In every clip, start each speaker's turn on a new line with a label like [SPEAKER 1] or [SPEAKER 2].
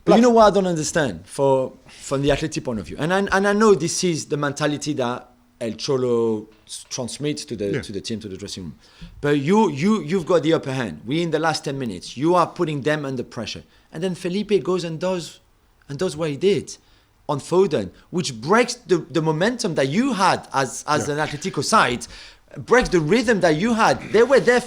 [SPEAKER 1] But you know what I don't understand from the Atleti point of view, and I know this is the mentality that El Cholo transmits to the team, to the dressing room. But you've got the upper hand. We in the last 10 minutes, you are putting them under pressure, and then Felipe goes and does what he did on Foden, which breaks the momentum that you had as an Atletico side, breaks the rhythm that you had. They were there,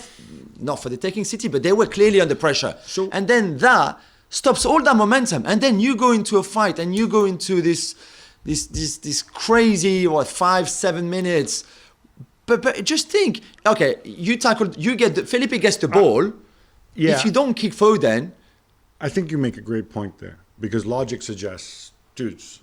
[SPEAKER 1] not for the taking City, but they were clearly under pressure. And then that stops all that momentum. And then you go into a fight and you go into this crazy, 5-7 minutes. But just think, okay, Felipe gets the ball. If you don't kick Foden.
[SPEAKER 2] I think you make a great point there, because logic suggests, dudes,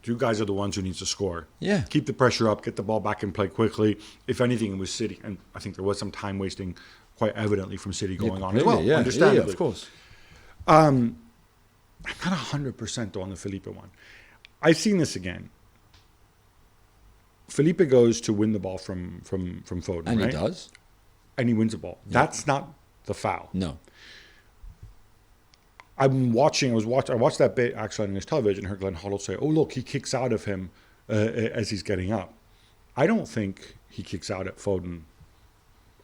[SPEAKER 2] you guys are the ones who need to score.
[SPEAKER 1] Yeah.
[SPEAKER 2] Keep the pressure up, get the ball back and play quickly. If anything, it was City. And I think there was some time wasting quite evidently from City going on as well.
[SPEAKER 1] Yeah,
[SPEAKER 2] understandably.
[SPEAKER 1] Yeah, of course.
[SPEAKER 2] I'm not 100% though on the Felipe one. I've seen this again. Felipe goes to win the ball from Foden,
[SPEAKER 1] and
[SPEAKER 2] right?
[SPEAKER 1] He does.
[SPEAKER 2] And he wins the ball. Yeah. That's not the foul.
[SPEAKER 1] No.
[SPEAKER 2] I watched that bit actually on his television. Heard Glenn Hoddle say, "Oh look, he kicks out of him as he's getting up." I don't think he kicks out at Foden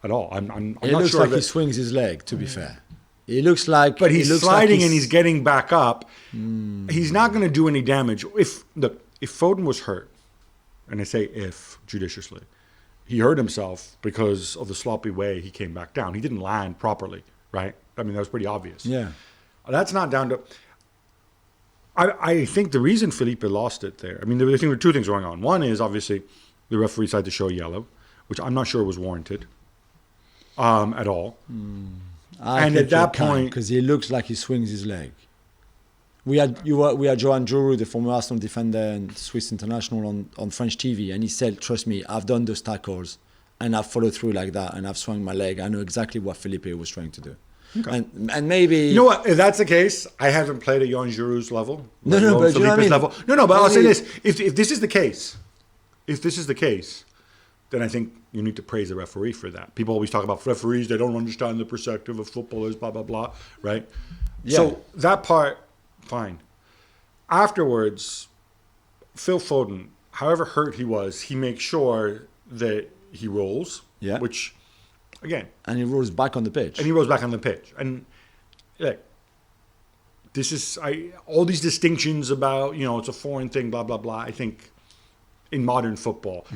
[SPEAKER 2] at all. I'm
[SPEAKER 1] it
[SPEAKER 2] not
[SPEAKER 1] looks
[SPEAKER 2] sure
[SPEAKER 1] like he swings his leg. To be fair, it looks like.
[SPEAKER 2] But he's sliding and he's getting back up. He's not going to do any damage. If Foden was hurt, and I say if judiciously, he hurt himself because of the sloppy way he came back down. He didn't land properly, right? I mean, that was pretty obvious.
[SPEAKER 1] Yeah.
[SPEAKER 2] That's not down to... I think the reason Felipe lost it there... I mean, there were two things going on. One is, obviously, the referee decided to show yellow, which I'm not sure was warranted at all. And at that point...
[SPEAKER 1] Because he looks like he swings his leg. We had Johan Joru, the former Arsenal defender and Swiss international, on French TV, and he said, trust me, I've done those tackles, and I've followed through like that, and I've swung my leg. I know exactly what Felipe was trying to do. Okay. And maybe...
[SPEAKER 2] You know what? If that's the case, I haven't played at Johan Giroux's level.
[SPEAKER 1] But you know what I mean?
[SPEAKER 2] Level. No, but I'll say this. If this is the case, then I think you need to praise the referee for that. People always talk about referees, they don't understand the perspective of footballers, blah, blah, blah, right? Yeah. So that part, fine. Afterwards, Phil Foden, however hurt he was, he makes sure that he rolls, which... Again.
[SPEAKER 1] And he rolls back on the pitch.
[SPEAKER 2] And like, this is all these distinctions about, it's a foreign thing, blah, blah, blah. I think in modern football,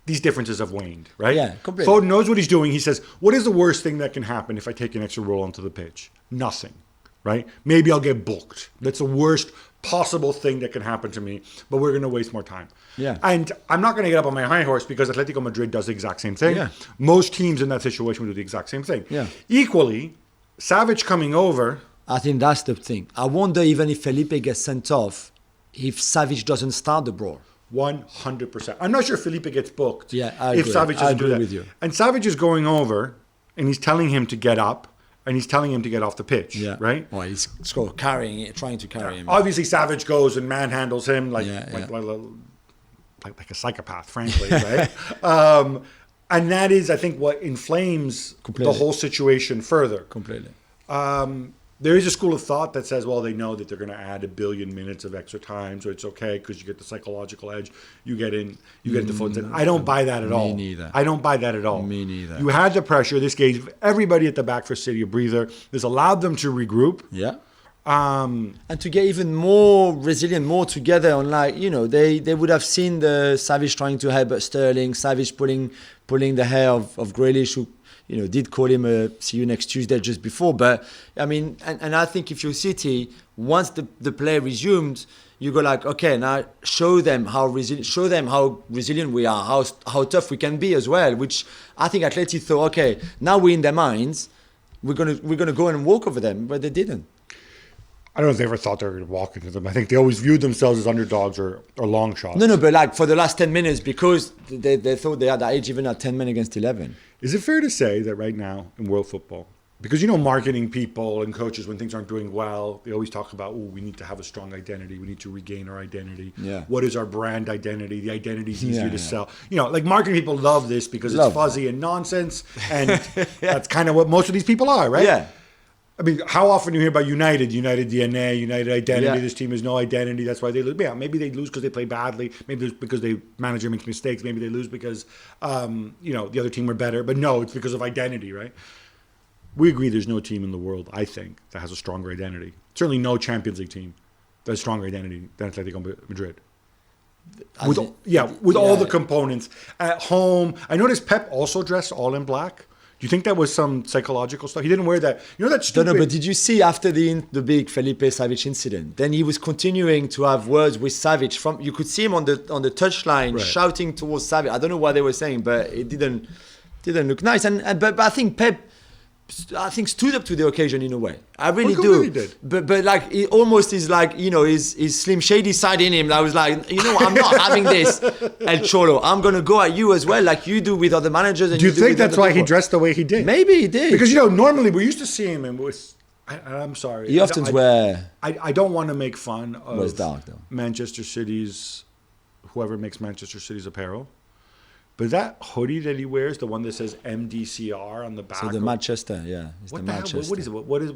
[SPEAKER 2] these differences have waned, right?
[SPEAKER 1] Yeah, completely.
[SPEAKER 2] Foden knows what he's doing. He says, what is the worst thing that can happen if I take an extra roll onto the pitch? Nothing, right? Maybe I'll get booked. That's the worst possible thing that can happen to me, but we're going to waste more time.
[SPEAKER 1] Yeah.
[SPEAKER 2] And I'm not going to get up on my high horse because Atletico Madrid does the exact same thing. Yeah. Most teams in that situation would do the exact same thing.
[SPEAKER 1] Yeah.
[SPEAKER 2] Equally, Savage coming over...
[SPEAKER 1] I think that's the thing. I wonder even if Felipe gets sent off, if Savage doesn't start the brawl.
[SPEAKER 2] 100%. I'm not sure Felipe gets booked
[SPEAKER 1] I
[SPEAKER 2] if
[SPEAKER 1] agree.
[SPEAKER 2] Savage doesn't do that.
[SPEAKER 1] With you.
[SPEAKER 2] And Savage is going over and he's telling him to get up and he's telling him to get off the pitch, right?
[SPEAKER 1] Well, he's carrying it, trying to carry him.
[SPEAKER 2] Obviously, Savage goes and manhandles him like a psychopath, frankly, right? And that is, I think, what inflames the whole situation further.
[SPEAKER 1] Completely.
[SPEAKER 2] There is a school of thought that says, well, they know that they're going to add 1 billion minutes of extra time, so it's okay because you get the psychological edge. You get into Foden. I don't buy that at all.
[SPEAKER 1] Me neither.
[SPEAKER 2] I don't buy that at all.
[SPEAKER 1] Me neither.
[SPEAKER 2] You had the pressure. This gave everybody at the back for City a breather. This allowed them to regroup.
[SPEAKER 1] Yeah. And to get even more resilient, more together. They would have seen the Savage trying to headbutt Sterling, Savage pulling the hair of Grealish, who did call him a see you next Tuesday just before. But I mean, and I think if you're City, once the play resumed, you go like, okay, now show them how resilient we are, how tough we can be as well. Which I think Atleti thought, okay, now we're in their minds, we're gonna go and walk over them, but they didn't.
[SPEAKER 2] I don't know if they ever thought they were going to walk into them. I think they always viewed themselves as underdogs or long shots.
[SPEAKER 1] No, but like for the last 10 minutes, because they thought they had that edge even at 10 men against 11.
[SPEAKER 2] Is it fair to say that right now in world football, because marketing people and coaches, when things aren't doing well, they always talk about, we need to have a strong identity. We need to regain our identity.
[SPEAKER 1] Yeah.
[SPEAKER 2] What is our brand identity? The identity is easier to sell. Like marketing people love this because it's fuzzy and nonsense. And that's kind of what most of these people are, right?
[SPEAKER 1] Yeah.
[SPEAKER 2] I mean, how often you hear about United DNA, United identity,
[SPEAKER 1] Yeah.
[SPEAKER 2] this team has no identity, that's why they lose. Yeah, maybe they lose because they play badly, maybe it's because the manager makes mistakes, maybe they lose because, the other team were better, but no, it's because of identity, right? We agree there's no team in the world, I think, that has a stronger identity. Certainly no Champions League team that has a stronger identity than Atletico Madrid. With all the components. At home, I noticed Pep also dressed all in black. Do you think that was some psychological stuff? He didn't wear that. You know that stupid...
[SPEAKER 1] No, but did you see after the big Felipe Savic incident? Then he was continuing to have words with Savic. You could see him on the touchline shouting towards Savic. I don't know what they were saying, but it didn't look nice. But I think Pep, stood up to the occasion in a way. I really do.
[SPEAKER 2] Did.
[SPEAKER 1] But like it almost is like his Slim Shady side in him. I was like, I'm not having this, El Cholo. I'm gonna go at you as well, like you do with other managers. And
[SPEAKER 2] do you think that's why
[SPEAKER 1] people.
[SPEAKER 2] He dressed the way he did?
[SPEAKER 1] Maybe he did.
[SPEAKER 2] Because normally we used to see him and I'm sorry.
[SPEAKER 1] He often wear.
[SPEAKER 2] I don't want to make fun of
[SPEAKER 1] was dark though.
[SPEAKER 2] Manchester City's whoever makes Manchester City's apparel. But that hoodie that he wears, the one that says MDCR on the back.
[SPEAKER 1] So the Manchester, yeah.
[SPEAKER 2] What the hell? What is it? What is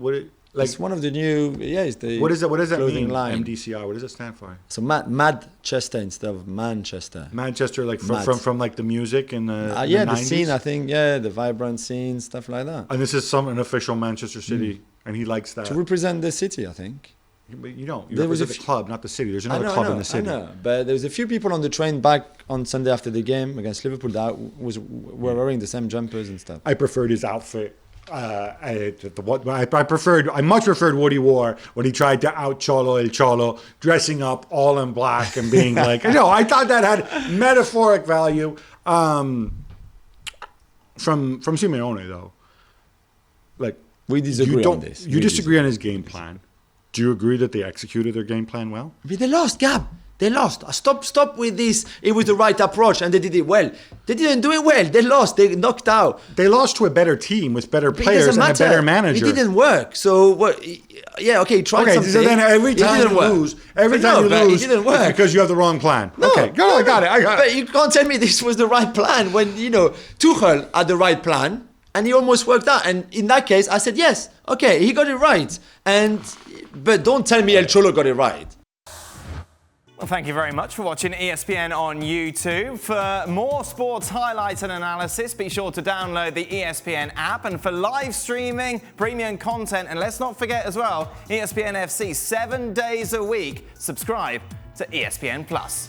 [SPEAKER 2] like?
[SPEAKER 1] It's one of the new. Yeah, it's the.
[SPEAKER 2] What is it? What does that mean?
[SPEAKER 1] Line.
[SPEAKER 2] MDCR. What does it stand for?
[SPEAKER 1] So Manchester instead of Manchester.
[SPEAKER 2] Manchester, like from like the music and the the 90s?
[SPEAKER 1] Scene. I think the vibrant scene, stuff like that.
[SPEAKER 2] And this is an official Manchester City, and he likes that
[SPEAKER 1] to represent the city, I think.
[SPEAKER 2] But you don't. You represent the club, not the city. There's another club in the city.
[SPEAKER 1] I know, but there was a few people on the train back on Sunday after the game against Liverpool that were wearing the same jumpers and stuff.
[SPEAKER 2] I preferred his outfit. I much preferred what he wore when he tried to out Cholo El Cholo, dressing up all in black and being like, I thought that had metaphoric value. From Simeone though, like
[SPEAKER 1] we disagree on this.
[SPEAKER 2] You disagree on his game plan. Do you agree that they executed their game plan well?
[SPEAKER 1] But they lost, Gab. They lost. Stop with this. It was the right approach, and they did it well. They didn't do it well. They lost. They knocked out.
[SPEAKER 2] They lost to a better team with better players and a better manager.
[SPEAKER 1] It didn't work. So what? Yeah, okay. Tried something.
[SPEAKER 2] So then every time you lose, it didn't work. It's because you have the wrong plan.
[SPEAKER 1] No,
[SPEAKER 2] okay, I got it.
[SPEAKER 1] But you can't tell me this was the right plan when Tuchel had the right plan and he almost worked out. And in that case, I said yes. Okay, he got it right. But don't tell me El Cholo got it right.
[SPEAKER 3] Well, thank you very much for watching ESPN on YouTube. For more sports highlights and analysis, be sure to download the ESPN app. And for live streaming, premium content, and let's not forget as well, ESPN FC 7 days a week. Subscribe to ESPN Plus.